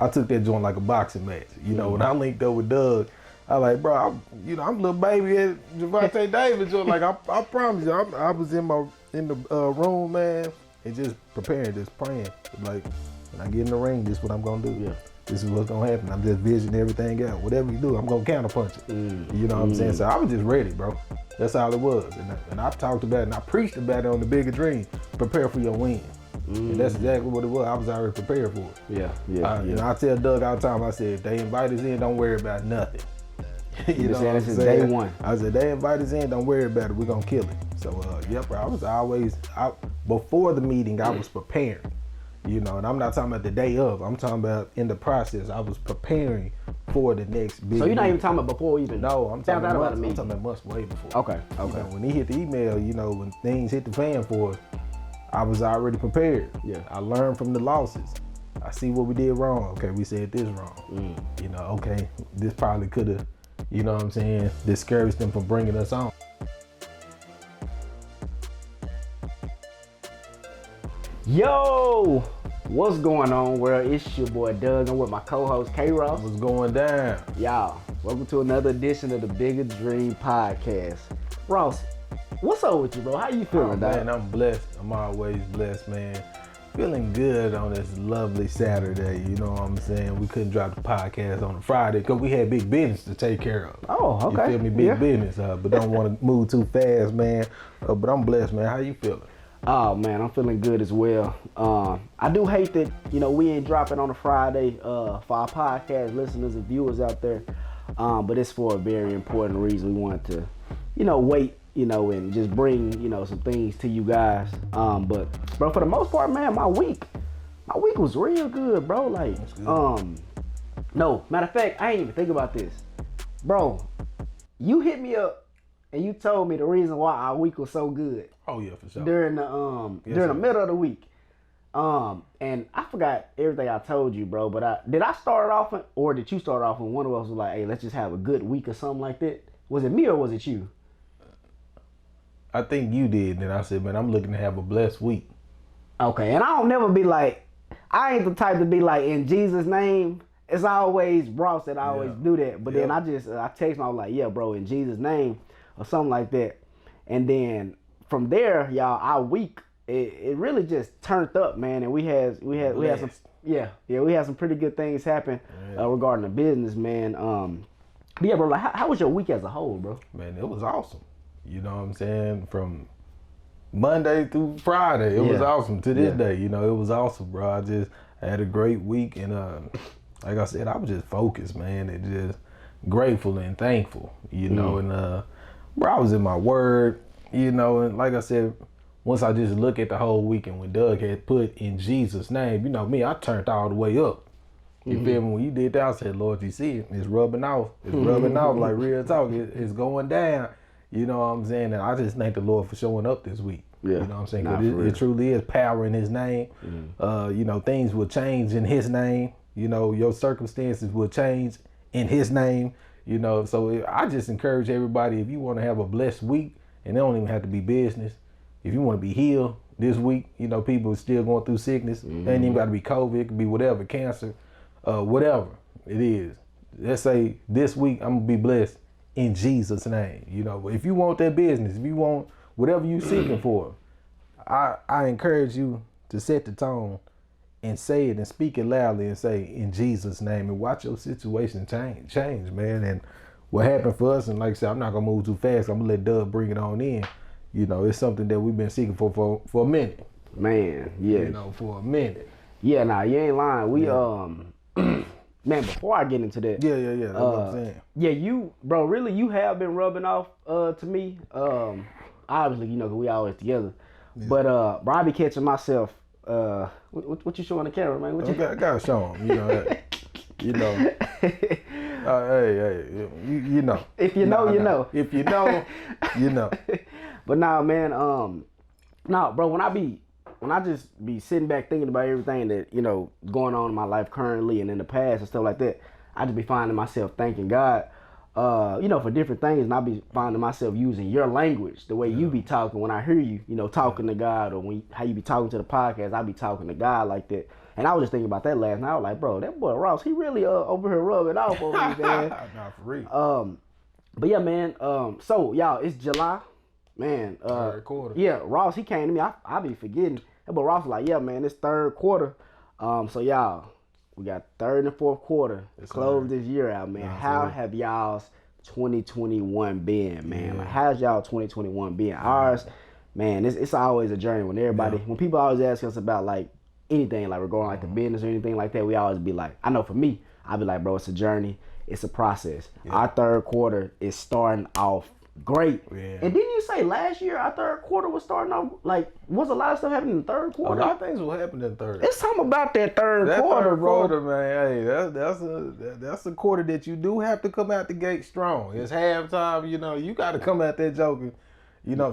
I took that joint like a boxing match. You know, when I linked up with Doug, I like, bro, I'm little baby at Javante Davis. Like, I promise you, I was in the room, man, and just preparing, just praying. Like, when I get in the ring, this is what I'm gonna do. Yeah. This is what's gonna happen. I'm just visioning everything out. Whatever you do, I'm gonna counterpunch it. You know what I'm saying? So I was just ready, bro. That's all it was. And I talked about it and I preached about it on the Bigger Dream. Prepare for your win. And that's exactly what it was. I was already prepared for it. Yeah. You know, I tell Doug all the time, I said, if they invite us in, don't worry about nothing. You know what I'm saying? Day one. I said, they invite us in, don't worry about it. We're gonna kill it. So, bro, I was always, before the meeting, I was preparing. You know, and I'm not talking about the day of. I'm talking about in the process. I was preparing for the next big. So you're not even talking about before even? No, I'm talking about months way before. Okay. You know, when he hit the email, you know, when things hit the fan for us, I was already prepared. Yeah. I learned from the losses. I see what we did wrong. Okay, we said this wrong. You know, okay, this probably could have, you know what I'm saying, discouraged them from bringing us on. Yo, what's going on, world? It's your boy Doug. I'm with my co-host K-Ross. What's going down? Y'all, welcome to another edition of the Bigger Dream podcast. Ross, what's up with you, bro? How you feeling, dog? Man, I'm blessed. I'm always blessed, man. Feeling good on this lovely Saturday. You know what I'm saying? We couldn't drop the podcast on a Friday because we had big business to take care of. Oh, okay. You feel me? Big business, but don't want to move too fast, man. But I'm blessed, man. How you feeling? Oh man, I'm feeling good as well. I do hate that, you know, we ain't dropping on a Friday for our podcast listeners and viewers out there. But it's for a very important reason. We wanted to, you know, wait, you know, and just bring, you know, some things to you guys. But bro, for the most part, man, my week was real good, bro. Like, no, matter of fact, I ain't even think about this. Bro, you hit me up and you told me the reason why our week was so good. Oh yeah, for sure. During the middle of the week. And I forgot everything I told you, bro, but did I start it off or did you start off when one of us was like, hey, let's just have a good week or something like that? Was it me or was it you? I think you did. And I said, man, I'm looking to have a blessed week. Okay, and I don't never be like, I ain't the type to be like, in Jesus' name. It's always Ross that I always do that. But then I text him, I was like, yeah, bro, in Jesus' name or something like that. And then from there, y'all, our week, it really just turned up, man. And we had some pretty good things happen regarding the business, man. But yeah, bro, like how was your week as a whole, bro? Man, it was awesome. You know what I'm saying? From Monday through Friday, it was awesome to this day. You know, it was awesome, bro. I had a great week, and like I said, I was just focused, man, and just grateful and thankful. You know, and bro, I was in my word. You know, and like I said, once I just look at the whole weekend when Doug had put in Jesus' name, you know me, I turned all the way up. You feel me? When you did that, I said, Lord, you see it? It's rubbing off. It's rubbing off like real talk. It's going down. You know what I'm saying? And I just thank the Lord for showing up this week. Yeah. You know what I'm saying? Because it truly is power in his name. You know, things will change in his name. You know, your circumstances will change in his name. You know, so I just encourage everybody, if you want to have a blessed week, and it don't even have to be business. If you want to be healed this week, you know, people are still going through sickness. It ain't even got to be COVID. It could be whatever, cancer, whatever it is. Let's say this week I'm going to be blessed in Jesus' name. You know, if you want that business, if you want whatever you're seeking for, I encourage you to set the tone and say it and speak it loudly and say, in Jesus' name, and watch your situation change, man. And what happened for us, and like I said, I'm not gonna move too fast. I'm gonna let Doug bring it on in. You know, it's something that we've been seeking for a minute. Man, yeah. You know, for a minute. Yeah, nah, you ain't lying. We man, before I get into that. Yeah. That's what I'm saying. Yeah, you, bro, really, you have been rubbing off to me. Obviously, you know, 'cause we always together. Yeah. But bro, I be catching myself. What you showing the camera, man? What I gotta show him. You know that. You know. Hey, you know. If you know, you know. If you know, you know. But nah, man, bro, when I just be sitting back thinking about everything that, you know, going on in my life currently and in the past and stuff like that, I just be finding myself thanking God, you know, for different things. And I be finding myself using your language, the way you be talking when I hear you, you know, talking to God, or how you be talking to the podcast, I be talking to God like that. And I was just thinking about that last night. I was like, bro, that boy Ross, he really over here rubbing off over me, man. Nah, for real. But yeah, man. So y'all, it's July, man. Third quarter. Yeah, Ross, he came to me. I be forgetting. But Ross was like, yeah, man, it's third quarter. So y'all, we got third and fourth quarter to close this year out, man. How have y'all's 2021 been, man? Yeah. Like, how's y'all 2021 been? Ours, man, it's always a journey when everybody, when people always ask us about like anything, like regarding like the business or anything like that, we always be like, I know for me, I'll be like, bro, it's a journey, it's a process. Our third quarter is starting off great. And didn't you say last year our third quarter was starting off, like, was a lot of stuff happening in the third quarter? A lot of things will happen in the third. It's something about that third quarter, bro. Quarter, man. Hey, that's a quarter that you do have to come out the gate strong. It's halftime, you got to come out there joking,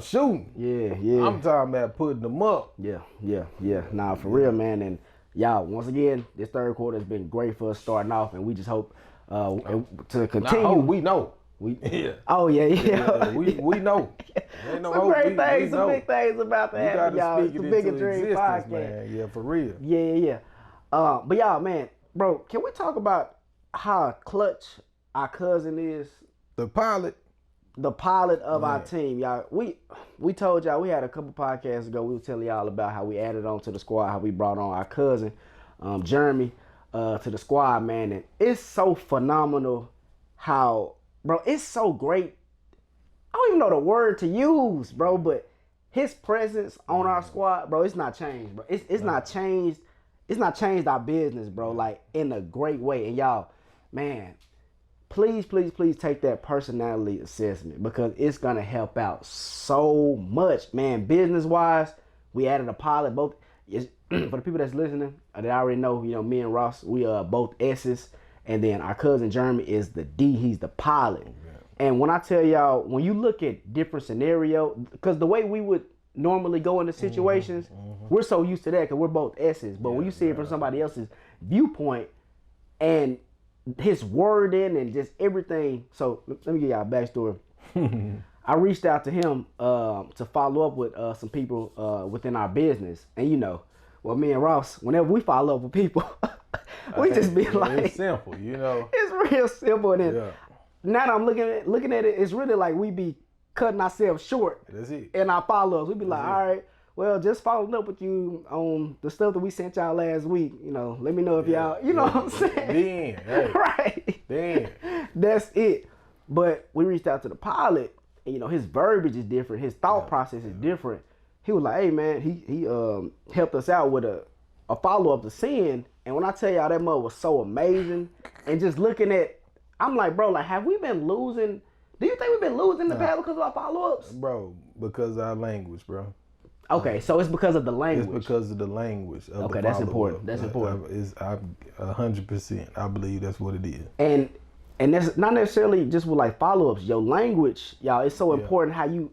shooting. Yeah. I'm talking about putting them up. Yeah. Nah, for real, man. And y'all, once again, this third quarter has been great for us starting off, and we just hope to continue. We know. Oh yeah. We know. Some great things, some big things about to happen, y'all. It's the Bigger Dream Podcast, man. Yeah, for real. Yeah. But y'all, man, bro, can we talk about how clutch our cousin is? The pilot of our team, y'all. We told y'all, we had a couple podcasts ago, we were telling y'all about how we added on to the squad, how we brought on our cousin, Jeremy, to the squad, man. And it's so phenomenal how, bro, it's so great. I don't even know the word to use, bro, but his presence on our squad, bro, it's not changed, bro. It's not changed. It's not changed our business, bro, like in a great way. And y'all, man, please take that personality assessment, because it's gonna help out so much, man. Business wise, we added a pilot. Both for the people that's listening, they already know. Me and Ross, we are both S's, and then our cousin Jeremy is the D. He's the pilot. And when I tell y'all, when you look at different scenarios, because the way we would normally go into situations, we're so used to that because we're both S's. But when you see it from somebody else's viewpoint and his wording and just everything. So let me give y'all a backstory. I reached out to him to follow up with some people within our business. And well, me and Ross, whenever we follow up with people, we just be like, it's simple, It's real simple. And then now that I'm looking at it, it's really like we be cutting ourselves short. That's it. In our follow-ups. We be like, all right, well, just following up with you on the stuff that we sent y'all last week. Let me know if y'all, know what I'm saying? Hey. Right. Then. That's it. But we reached out to the pilot, and his verbiage is different. His thought process is different. He was like, hey man, he helped us out with a follow-up to send. And when I tell y'all that mother was so amazing, and just looking at, I'm like, bro, like, have we been losing? Do you think we've been losing the past because of our follow-ups? Bro, because of our language, bro. Okay, so it's because of the language. It's because of the language. Okay, that's important. That's important. It's 100%. I believe that's what it is. And that's not necessarily just with like follow-ups. Your language, y'all, it's so important how you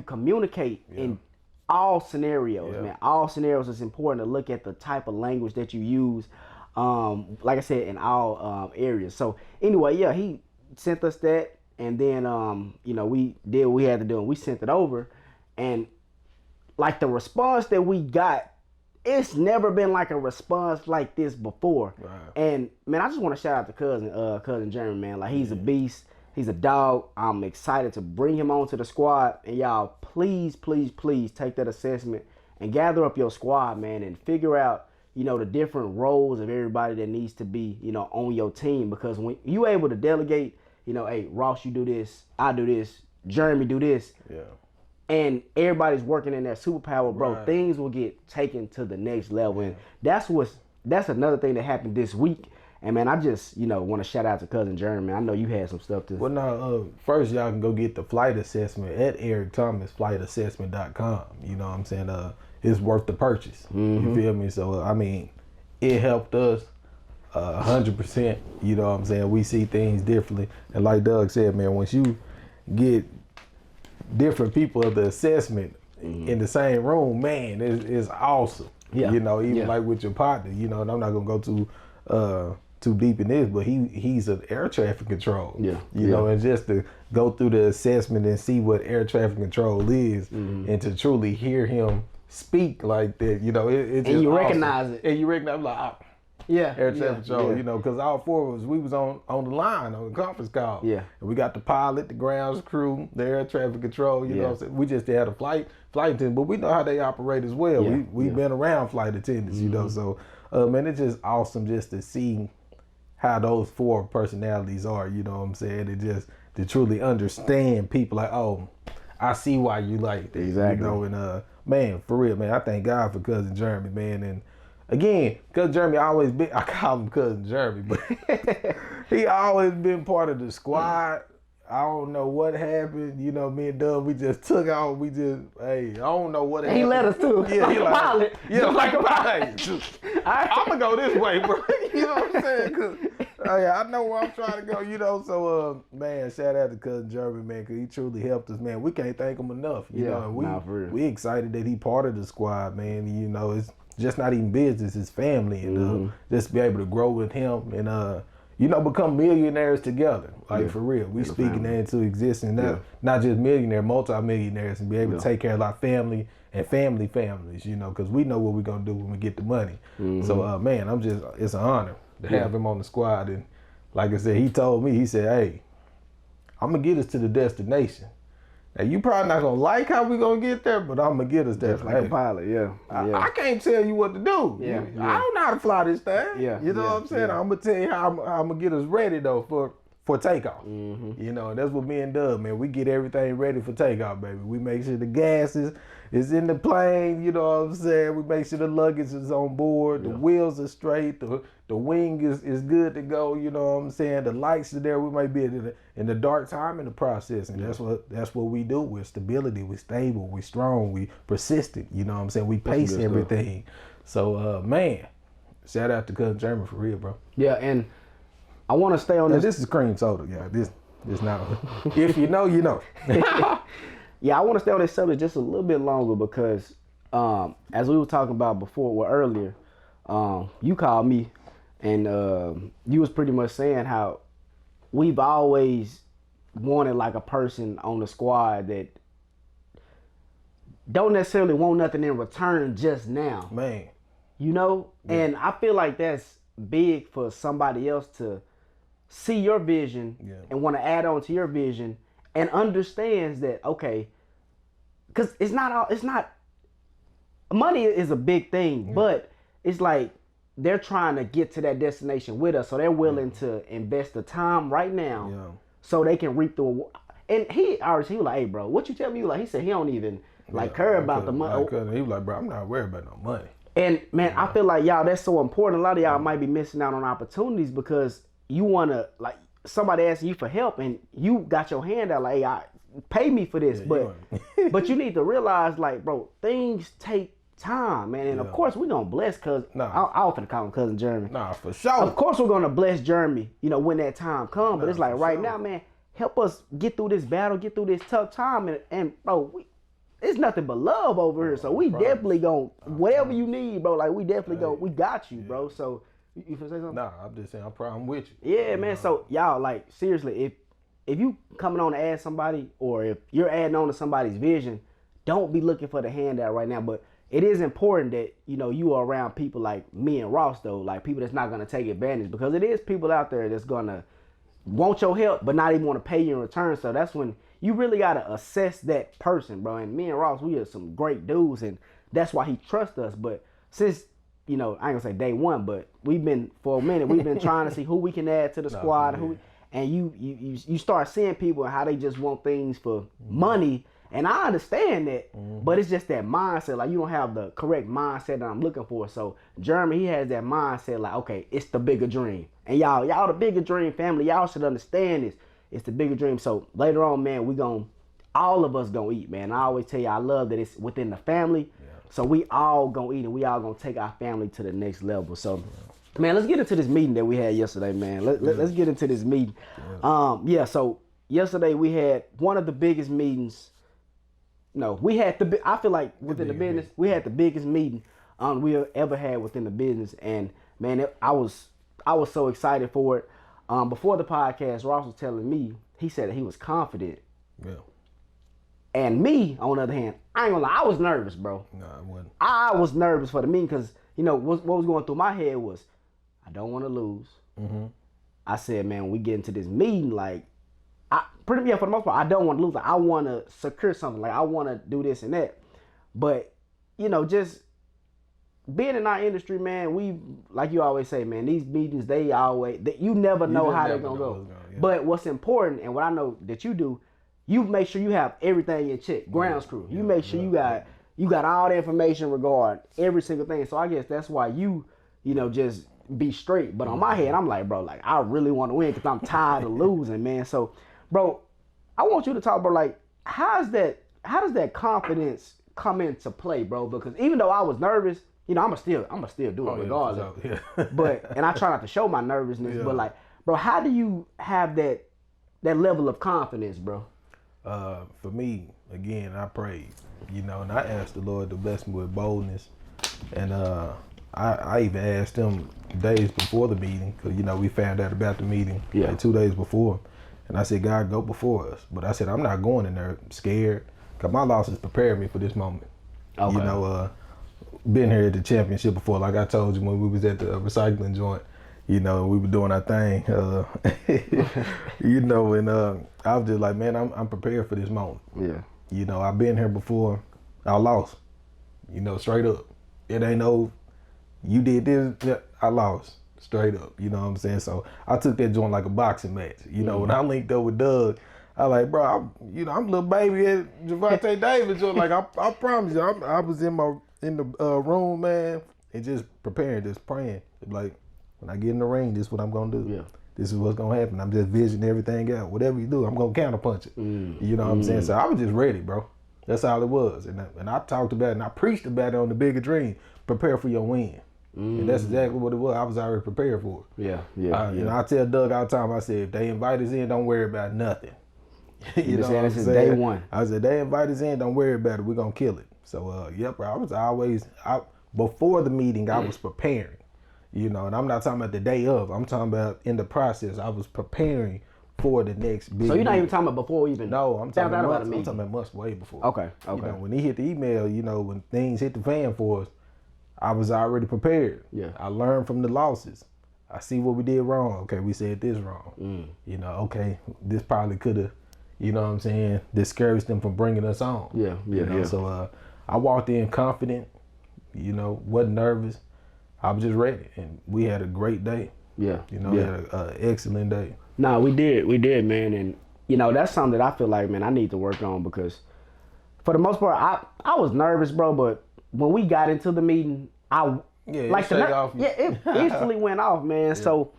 communicate in all scenarios, man. All scenarios, it's important to look at the type of language that you use. Like I said, in all areas. So anyway, he sent us that, and then we did what we had to do, and we sent it over, and like the response that we got, it's never been like a response like this before. Right. And man, I just want to shout out to cousin Jeremy, man. Like, he's a beast. He's a dog. I'm excited to bring him onto the squad. And y'all, please take that assessment and gather up your squad, man, and figure out, the different roles of everybody that needs to be, on your team. Because when you able to delegate, hey, Ross, you do this, I do this, Jeremy do this. Yeah. And everybody's working in their superpower, bro. Things will get taken to the next level. And that's another thing that happened this week. And man, I just, want to shout out to cousin Jeremy, man. I know you had some stuff to. Well, now, first y'all can go get the flight assessment at ericthomasflightassessment.com. You know what I'm saying? It's worth the purchase. You feel me? So, I mean, it helped us 100%. You know what I'm saying? We see things differently. And like Doug said, man, once you get different people of the assessment in the same room, man, it's awesome. Yeah. Even like with your partner, and I'm not going to go too deep in this, but he's an air traffic control. Yeah. You know, and just to go through the assessment and see what air traffic control is, and to truly hear him speak like that. You know, it's and just you awesome. recognize it. And you recognize like, air traffic control. yeah. You know, because all four of us, we was on the line on the conference call. Yeah. And we got the pilot, the grounds crew, the air traffic control. You know, what I'm saying? We just had a flight attendant, but we know how they operate as well. Yeah. We've been around flight attendants. You know, so man, it's just awesome just to see how those four personalities are. You know what I'm saying? And just to truly understand people like, oh, I see why you like that. Exactly. You know, and man, for real, man, I thank God for Cousin Jeremy, man. And again, Cousin Jeremy always been, I call him Cousin Jeremy, but he always been part of the squad. I don't know what happened. You know, me and Dub, we just took off. I don't know what happened. He let us too. Yeah, like he a pilot. Yeah, like a pilot. pilot. I'm going to go this way, bro. You know what I'm saying? Cause, I know where I'm trying to go, you know. So, man, shout out to Cousin Jeremy, man, because he truly helped us, man. We can't thank him enough. You know, and we excited that he part of the squad, man. You know, it's just not even business, it's family. And just be able to grow with him and, you know, become millionaires together. Like, for real. We speaking that into existence. Not just millionaire, multi-millionaires, and be able to take care of our family and families, you know, because we know what we're going to do when we get the money. So, man, it's an honor to have him on the squad. And like I said, he told me, he said, hey, I'm going to get us to the destination. Now, you probably not going to like how we going to get there, but I'm going to get us there. Like a pilot, I can't tell you what to do. I don't know how to fly this thing. You know what I'm saying? I'm going to tell you how I'm going to get us ready, though, for takeoff. You know, that's what me and Doug, man, we get everything ready for takeoff, baby. We make sure the gas is in the plane, you know what I'm saying? We make sure the luggage is on board, the wheels are straight, the wing is good to go, you know what I'm saying? The lights are there. We might be in the dark time in the process, and that's what we do. We're stability, we're stable, we're strong, we persistent, you know what I'm saying? We pace everything. So, man, shout out to Cousin Jeremy for real, bro. Yeah, and I want to stay on this. This is cream soda, yeah. This not. If you know, you know. Yeah, I want to stay on this subject just a little bit longer because, as we were talking about before, earlier, you called me, and you was pretty much saying how we've always wanted like a person on the squad that don't necessarily want nothing in return just now. Man. You know? Yeah. And I feel like that's big for somebody else to see your vision and want to add on to your vision and understands that, okay, because money is a big thing, but it's like they're trying to get to that destination with us. So they're willing to invest the time right now so they can reap the, and he was like, hey bro, what you tell me? He said he don't even care about the money. He was like, bro, I'm not worried about no money. And man, I feel like y'all, that's so important. A lot of y'all might be missing out on opportunities because you want to, like, somebody asking you for help and you got your hand out like, hey, pay me for this. But you need to realize, like, bro, things take time, man. And of course, we're going to bless I often call him Cousin Jeremy. Nah, for sure. Of course, we're going to bless Jeremy, you know, when that time comes. But it's like right now, man, help us get through this battle, get through this tough time. And bro, it's nothing but love over here. So we definitely whatever you need, bro, like we definitely we got you, bro. So you finna say something? Nah, I'm just saying, I'm with you. Yeah, man. So y'all, like, seriously, if you coming on to add somebody, or if you're adding on to somebody's vision, don't be looking for the handout right now. But it is important that, you know, you are around people like me and Ross, though, like people that's not gonna take advantage, because it is people out there that's gonna want your help but not even want to pay you in return. So that's when you really gotta assess that person, bro. And me and Ross, we are some great dudes, and that's why he trusts us. But since, you know, I ain't gonna say day one, but for a minute, we've been trying to see who we can add to the squad. And you start seeing people and how they just want things for money. And I understand that, but it's just that mindset. Like, you don't have the correct mindset that I'm looking for. So Jeremy, he has that mindset like, okay, it's the bigger dream. And y'all the bigger dream family. Y'all should understand this. It's the bigger dream. So later on, man, all of us gonna eat, man. I always tell you, I love that it's within the family. Yeah. So we all gonna eat, and we all gonna take our family to the next level. So, man, let's get into this meeting that we had yesterday, man. Let's get into this meeting. So yesterday we had one of the biggest meetings. No, we had I feel like within the business, we had the biggest meeting we ever had within the business. And man, I was so excited for it. Before the podcast, Ross was telling me, he said that he was confident And me, on the other hand, I ain't gonna lie, I was nervous, bro. No, I wasn't. I was nervous for the meeting because, you know, what was going through my head was, I don't want to lose. Mm-hmm. I said, man, when we get into this meeting, like, for the most part, I don't want to lose. Like, I want to secure something. Like, I want to do this and that. But, you know, just being in our industry, man, we, like you always say, man, these meetings, you never know how they're going to go. Yeah. But what's important, and what I know that you do, you make sure you have everything in check. Grounds crew. You make sure you got all the information regarding every single thing. So I guess that's why you know, just be straight. But on my head, I'm like, bro, like, I really want to win because I'm tired of losing, man. So, bro, I want you to talk, bro, like, how does that confidence come into play, bro? Because even though I was nervous, you know, I'ma still do it regardless. Yeah. But and I try not to show my nervousness, but like, bro, how do you have that level of confidence, bro? For me, again, I prayed, you know, and I asked the Lord to bless me with boldness, and I even asked him days before the meeting, because, you know, we found out about the meeting like 2 days before, and I said, God, go before us. But I said, I'm not going in there scared, because my losses prepared me for this moment. Okay. You know, been here at the championship before, like I told you when we was at the recycling joint, you know, we were doing our thing, you know, and I was just like, man, I'm prepared for this moment. Yeah. You know, I've been here before, I lost, you know, straight up. It ain't no, you did this, I lost, straight up, you know what I'm saying? So I took that joint like a boxing match. You know, when I linked up with Doug, I like, bro, I'm a little baby at Javante Davis joint. Like, I promise you, I was in the room, man, and just preparing, just praying. Like, when I get in the ring, this is what I'm gonna do. Yeah. This is what's gonna happen. I'm just visioning everything out. Whatever you do, I'm gonna counterpunch it. You know what I'm saying? So I was just ready, bro. That's all it was. And I talked about it and I preached about it on the Bigger Dream. Prepare for your win. And that's exactly what it was. I was already prepared for it. You know, I tell Doug all the time, I said, if they invite us in, don't worry about nothing. You know what I'm saying? Day one. I said, they invite us in, don't worry about it. We're gonna kill it. So bro, I was always, before the meeting, I was preparing. You know, and I'm not talking about the day of. I'm talking about in the process. I was preparing for the next big. So you're not even talking about before even? No, I'm talking about months way before. Okay. You know, when he hit the email, you know, when things hit the fan for us, I was already prepared. Yeah. I learned from the losses. I see what we did wrong. Okay, we said this wrong. You know, okay, this probably could have, you know what I'm saying, discouraged them from bringing us on. You know? So I walked in confident, you know, wasn't nervous. I was just ready, and we had a great day. You know, we had an excellent day. No, we did, man, and you know that's something that I feel like, man, I need to work on because, for the most part, I was nervous, bro. But when we got into the meeting, it instantly went off, man. Yeah. So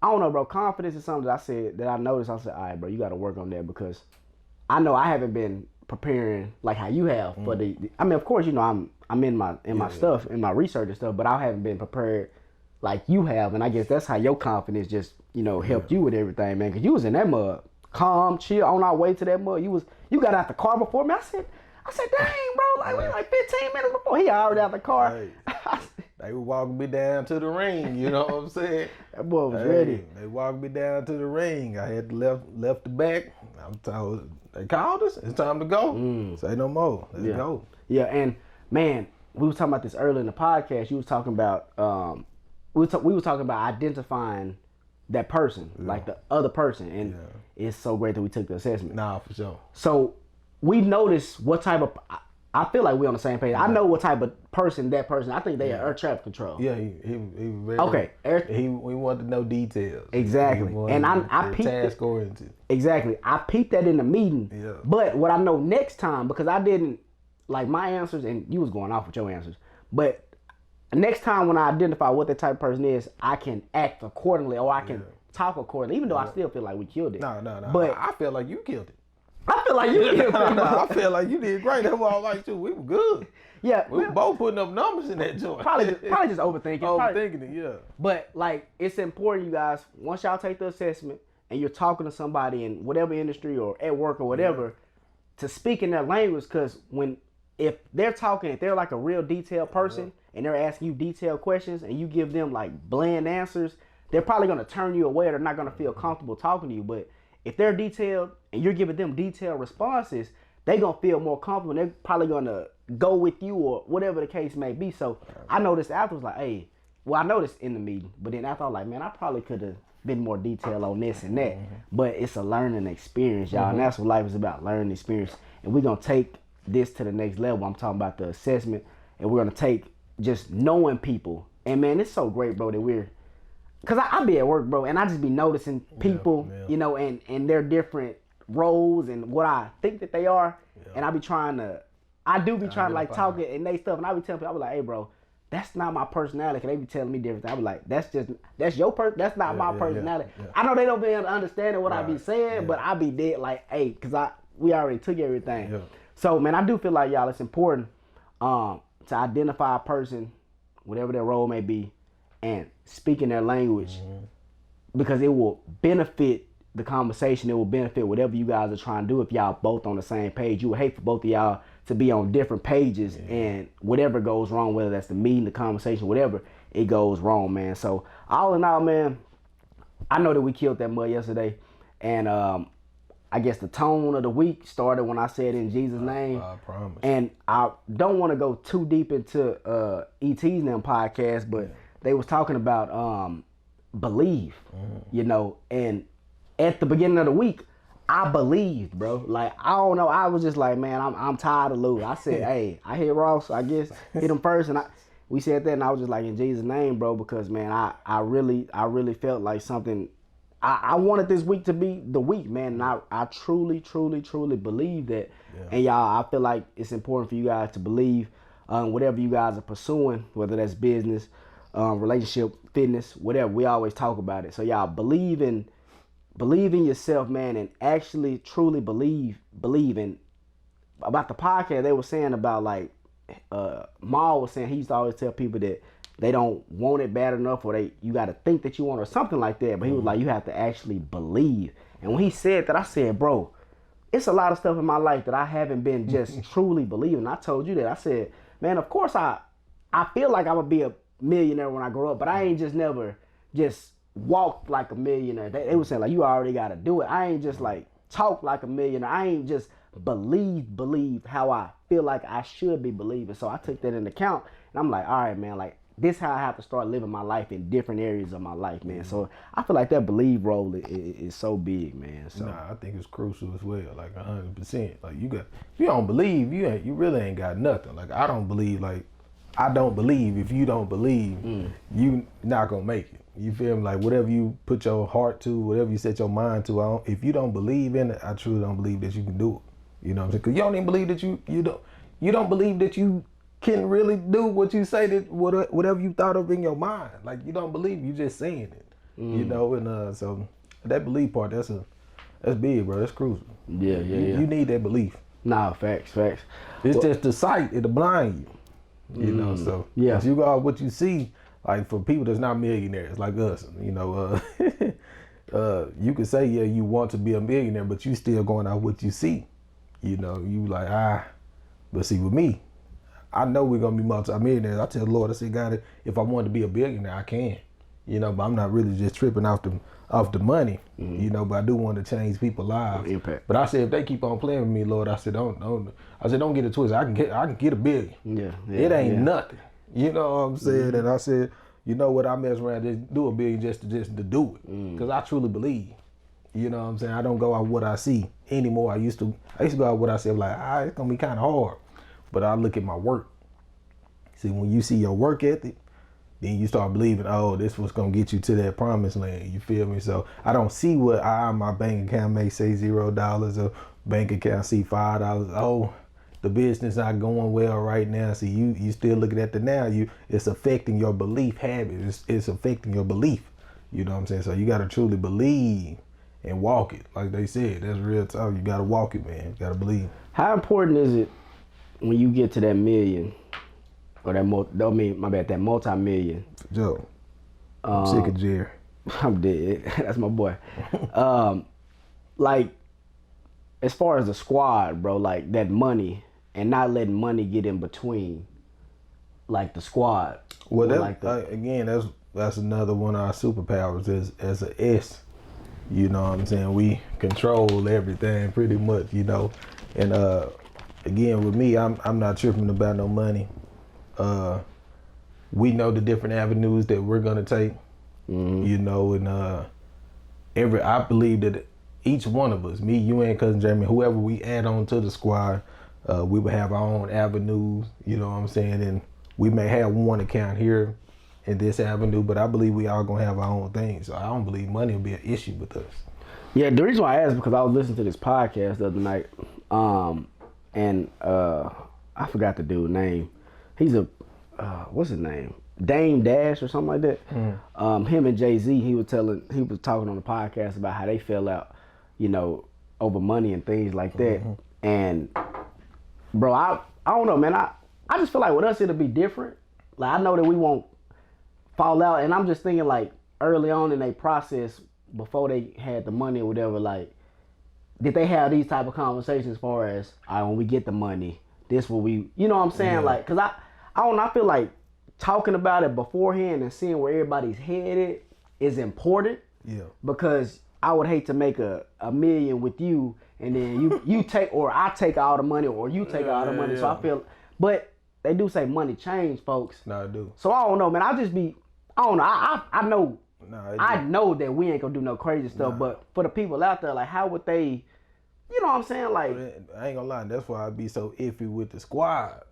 I don't know, bro. Confidence is something that I noticed. I said, all right, bro, you got to work on that because I know I haven't been preparing like how you have for the. I mean, of course, you know I'm in my stuff, in my research and stuff, but I haven't been prepared like you have, and I guess that's how your confidence just, you know, helped you with everything, man. Cause you was in that mud, calm, chill, on our way to that mud. You got out the car before me. I said, dang, bro, like we like 15 minutes before he already out the car. Hey, they were walking me down to the ring. You know what I'm saying? That boy was ready. They walked me down to the ring. I had left the back. I'm told they called us. It's time to go. Say no more. Let's go. Yeah, and man, we was talking about this earlier in the podcast. You was talking about we was talking about identifying that person, like the other person, and it's so great that we took the assessment. Nah, for sure. So we noticed what type of. I feel like we're on the same page. I know what type of person that person. I think they are air traffic control. Yeah, he very okay. We wanted to know details. Exactly, and I peeped task oriented. Exactly, I peeped that in the meeting. Yeah. But what I know next time, because I didn't like my answers, and you was going off with your answers, but next time when I identify what that type of person is, I can act accordingly, or I can talk accordingly. Even though I still feel like we killed it. No. But I feel like you killed it. I feel like you killed it. I feel like you did great. That's what I like too. We were good. Yeah, we were both putting up numbers in that joint. Probably just overthinking. Overthinking it, yeah. But like, it's important, you guys. Once y'all take the assessment and you're talking to somebody in whatever industry or at work or whatever, to speak in their language. Because if they're talking, if they're like a real detailed person and they're asking you detailed questions and you give them like bland answers, they're probably gonna turn you away. Or they're not gonna feel comfortable talking to you. But if they're detailed and you're giving them detailed responses, they gonna feel more comfortable. They're probably gonna go with you or whatever the case may be. So I noticed afterwards, like, hey, well, I noticed in the meeting, but then after I was like, man, I probably could have been more detailed on this and that. But it's a learning experience, y'all, and that's what life is about, learning experience. And we're gonna take this to the next level. I'm talking about the assessment, and we're gonna take just knowing people. And man, it's so great, bro, that we're, cause I be at work, bro, and I just be noticing people, you know, and their different roles and what I think that they are, and I be trying to like talk it and they stuff, and I be telling people, I be like, hey, bro, that's not my personality. And they be telling me different things. I be like, that's your that's not my personality. I know they don't be able to understand what I be saying, but I be dead like, hey, cause we already took everything. So man, I do feel like, y'all, it's important to identify a person, whatever their role may be, and speaking their language, because it will benefit the conversation. It will benefit whatever you guys are trying to do. If y'all both on the same page, you would hate for both of y'all to be on different pages, and whatever goes wrong, whether that's the meeting, the conversation, whatever, it goes wrong, man. So all in all, man, I know that we killed that mud yesterday, and I guess the tone of the week started when I said in Jesus' name. I promise. And I don't want to go too deep into ET's and them podcast, but they was talking about believe, you know, and at the beginning of the week, I believed, bro. Like, I don't know. I was just like, man, I'm tired of losing. I said, hey, I hit Ross, I guess, hit him first. And we said that, and I was just like, in Jesus' name, bro, because, man, I really felt like something. I wanted this week to be the week, man. And I truly believe that. And y'all, I feel like it's important for you guys to believe whatever you guys are pursuing, whether that's business, relationship, fitness, whatever. We always talk about it. So y'all believe in yourself, man, and actually truly believe in. About the podcast, they were saying about, like, Maul was saying he used to always tell people that they don't want it bad enough, or you got to think that you want it, or something like that. But he was like, you have to actually believe. And when he said that, I said, bro, it's a lot of stuff in my life that I haven't been just truly believing. I told you that. I said, man, of course I feel like I'm gonna be a millionaire when I grow up, but I ain't just never just walk like a millionaire. They were saying, like, you already got to do it. I ain't just like talk like a millionaire. I ain't just believe how I feel like I should be believing. So I took that into account, and I'm like, all right, man, like, this how I have to start living my life in different areas of my life, man. So I feel like that believe role is so big, man. So I think it's crucial as well, like 100%. Like, if you don't believe, you really ain't got nothing. Like, I don't believe if you don't believe, you not gonna make it. You feel me? Like, whatever you put your heart to, whatever you set your mind to, if you don't believe in it, I truly don't believe that you can do it. You know what I'm saying? Because you don't even believe that you don't believe that you can really do what you say, that whatever you thought of in your mind. Like, you don't believe, you just saying it. You know, and so that belief part, that's big, bro. That's crucial. Yeah. You need that belief. Nah, facts. It's just the sight, it'll blind you. You know, so if you go off what you see, like, for people that's not millionaires like us, you know, you could say, yeah, you want to be a millionaire, but you still going out what you see. You know, you like, but see, with me, I know we're gonna be multi-millionaires. I tell the Lord, I say, God, if I wanted to be a billionaire, I can. You know, but I'm not really just tripping off the money. You know, but I do want to change people's lives. Impact. But I said, if they keep on playing with me, Lord, I said, don't get it twisted. I can get a billion. It ain't nothing. You know what I'm saying? And I said, you know what? I mess around, just do a billion just to do it, because I truly believe. You know what I'm saying? I don't go out what I see anymore. I used to go out what I see. I'm like, it's gonna be kind of hard, but I look at my work. See, when you see your work ethic, then you start believing, oh, this was gonna get you to that promised land. You feel me? So I don't see what my bank account may say $0, or bank account see $5. Oh, the business not going well right now. See, you still looking at the now. It's affecting your belief habit. It's affecting your belief. You know what I'm saying? So you gotta truly believe and walk it. Like they said, that's real talk. You gotta walk it, man. You gotta believe. How important is it when you get to that million, or that multi-million? Joe, I'm sick of Jerry. I'm dead. That's my boy. Like, as far as the squad, bro, like that money, and not letting money get in between, like the squad. Well, again, that's another one of our superpowers as an S. You know what I'm saying? We control everything pretty much, you know. And again, with me, I'm not tripping about no money. We know the different avenues that we're gonna take, you know, and I believe that each one of us, me, you, and Cousin Jeremy, whoever we add on to the squad, we will have our own avenues, you know what I'm saying? And we may have one account here in this avenue, but I believe we all gonna have our own things. So I don't believe money will be an issue with us. Yeah, the reason why I asked is because I was listening to this podcast the other night, and I forgot the dude's name. He's a what's his name? Dame Dash or something like that. Him and Jay-Z, he was talking on the podcast about how they fell out, you know, over money and things like that. And bro, I don't know, man. I just feel like with us it'll be different. Like I know that we won't fall out, and I'm just thinking like early on in their process before they had the money or whatever, like did they have these type of conversations as far as, all right, when we get the money, this will we, you know what I'm saying? Yeah. Like, cause I don't know, I feel like talking about it beforehand and seeing where everybody's headed is important. Yeah. Because I would hate to make a million with you and then you take, or I take all the money, or you take all the money. Yeah. So I feel, but they do say money change, folks. No, I do. So I don't know, man. I don't know. I know. I know that we ain't gonna do no crazy stuff, but for the people out there, like, how would they, you know what I'm saying? Like, I ain't gonna lie, that's why I be so iffy with the squad.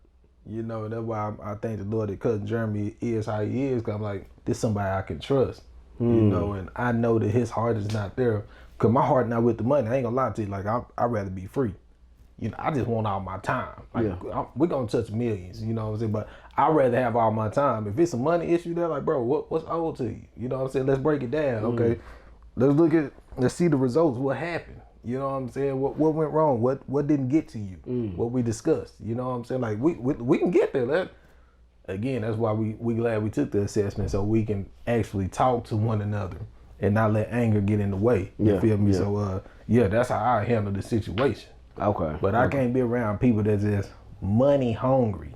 You know, that's why I thank the Lord that Cousin Jeremy is how he is, because I'm like, this somebody I can trust. You know, and I know that his heart is not there, because my heart not with the money. I ain't gonna lie to you, like, I'd rather be free. You know, I just want all my time. Like, we're gonna touch millions, you know what I'm saying? But I'd rather have all my time. If it's a money issue, they're like, bro, what's owed to you? You know what I'm saying? Let's break it down, okay? Let's see the results, what happened. You know what I'm saying? What went wrong? What didn't get to you? What we discussed. You know what I'm saying? Like, we can get there. Again, that's why we glad we took the assessment, so we can actually talk to one another and not let anger get in the way. You feel me? So that's how I handle the situation. Okay. But I can't be around people that's just money hungry.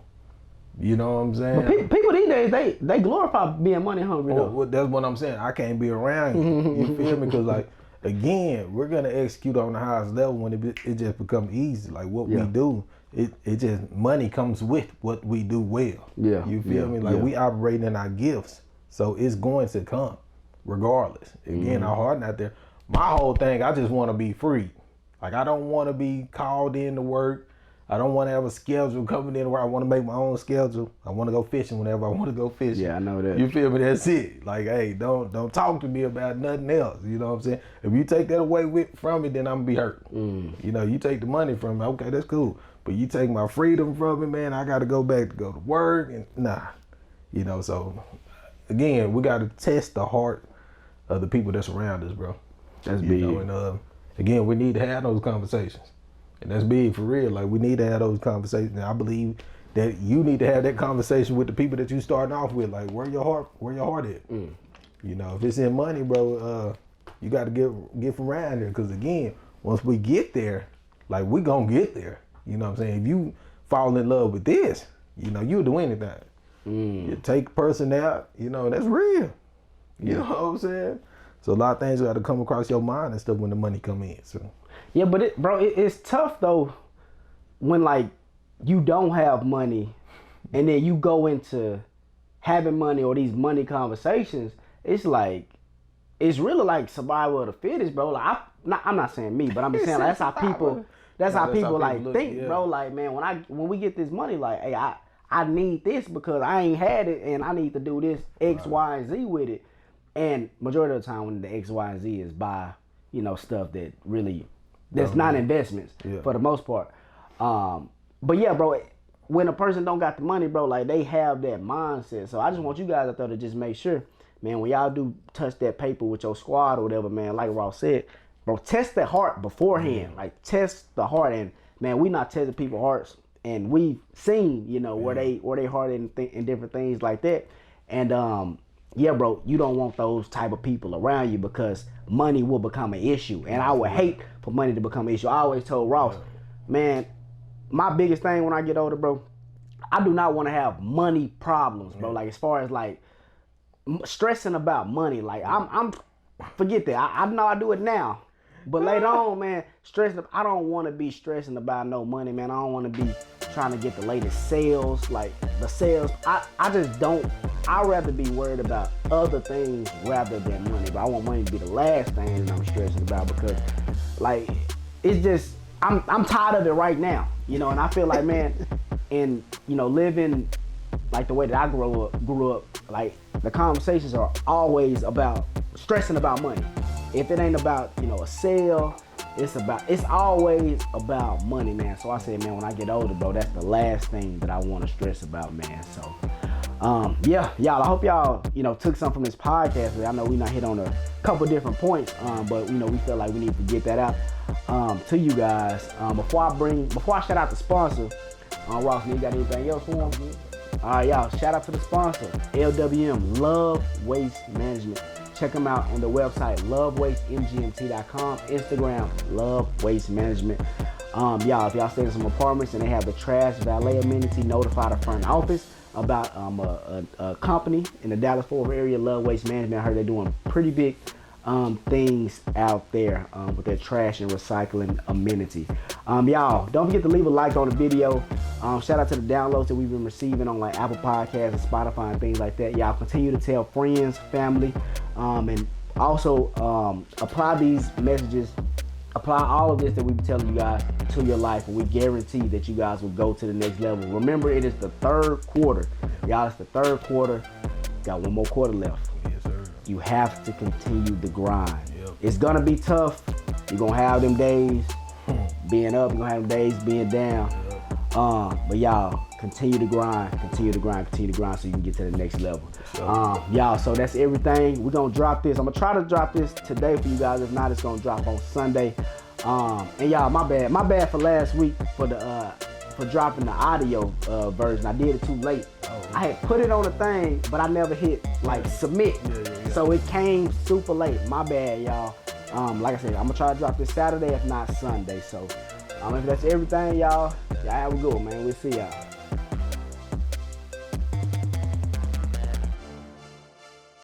You know what I'm saying? But people these days, they glorify being money hungry though. Well, that's what I'm saying. I can't be around you. You feel me? Because like, again, we're gonna execute on the highest level when it just becomes easy. Like what we do, it just, money comes with what we do well. Yeah. You feel me? Like we operate in our gifts, so it's going to come regardless. Again, our heart not there. My whole thing, I just want to be free. Like, I don't want to be called in to work. I don't want to have a schedule coming in where I want to make my own schedule. I want to go fishing whenever I want to go fishing. Yeah, I know that. You feel me? That's it. Like, hey, don't talk to me about nothing else. You know what I'm saying? If you take that away from me, then I'm going to be hurt. You know, you take the money from me, okay, that's cool. But you take my freedom from me, man, I got to go back to go to work. And nah. You know, so, again, we got to test the heart of the people that's around us, bro. That's big. You know, and, again, we need to have those conversations. And that's big for real. Like, we need to have those conversations. And I believe that you need to have that conversation with the people that you starting off with. Like, where your heart at? You know, if it's in money, bro, you got to get from around there. Because, again, once we get there, like, we going to get there. You know what I'm saying? If you fall in love with this, you know, you'll do anything. You take a person out, you know, that's real. You know what I'm saying? So a lot of things got to come across your mind and stuff when the money come in. So yeah, but it's tough though when like you don't have money and then you go into having money or these money conversations. It's like it's really like survival of the fittest, bro. Like I'm not saying me, but I'm just saying like, that's how people like look, think, bro. Like, man, when we get this money, like, hey, I need this because I ain't had it and I need to do this X, Y, and Z with it. And majority of the time when the X, Y, and Z is buy, you know, stuff that's not investments for the most part. But yeah, bro, when a person don't got the money, bro, like they have that mindset. So I just want you guys out there to just make sure, man, when y'all do touch that paper with your squad or whatever, man, like Ross said, bro, test the heart beforehand. Like test the heart, and man, we not testing people's hearts, and we've seen, you know, where they heart in different things like that. And yeah, bro, you don't want those type of people around you because money will become an issue. And I would hate for money to become an issue. I always told Ross, man, my biggest thing when I get older, bro, I do not want to have money problems, bro. Like as far as like stressing about money, like forget that. I know I do it now. But later on, man, I don't want to be stressing about no money, man. I don't want to be trying to get the latest sales, like the sales. I just don't. I'd rather be worried about other things rather than money. But I want money to be the last thing that I'm stressing about because, like, it's just, I'm tired of it right now, you know. And I feel like, man, and, you know, living like the way that I grew up, like, the conversations are always about stressing about money. If it ain't about, you know, a sale, it's always about money, man. So I said, man, when I get older, bro, that's the last thing that I want to stress about, man. So, yeah, y'all, I hope y'all, you know, took something from this podcast. I know we not hit on a couple different points, but, you know, we feel like we need to get that out to you guys. Before I shout out the sponsor, Ross, you got anything else for him? All right, y'all, shout out to the sponsor, LWM, Love Waste Management. Check them out on the website, lovewastemgmt.com, Instagram, Love Waste Management. Y'all, if y'all stay in some apartments and they have the trash valet amenity, notify the front office about a company in the Dallas-Fort Worth area, Love Waste Management. I heard they're doing pretty big things out there with their trash and recycling amenity. Y'all, don't forget to leave a like on the video. Shout out to the downloads that we've been receiving on like Apple Podcasts and Spotify and things like that. Y'all continue to tell friends, family, and also apply these messages, apply all of this that we've been telling you guys to your life, and we guarantee that you guys will go to the next level. Remember, it is the third quarter. Y'all, it's the third quarter. Got one more quarter left. Yes, sir. You have to continue the grind. Yep. It's gonna be tough. You're gonna have them days being up, you're gonna have them days being down. But y'all, continue to grind so you can get to the next level. Sure. Y'all, so that's everything. We're gonna drop this. I'm gonna try to drop this today for you guys. If not, it's gonna drop on Sunday. And y'all, my bad for last week for dropping the audio version. I did it too late. I had put it on the thing, but I never hit like submit. Yeah. So it came super late. My bad, y'all. Like I said, I'm gonna try to drop this Saturday, if not Sunday. So if that's everything, y'all have a good one, man. We'll see y'all.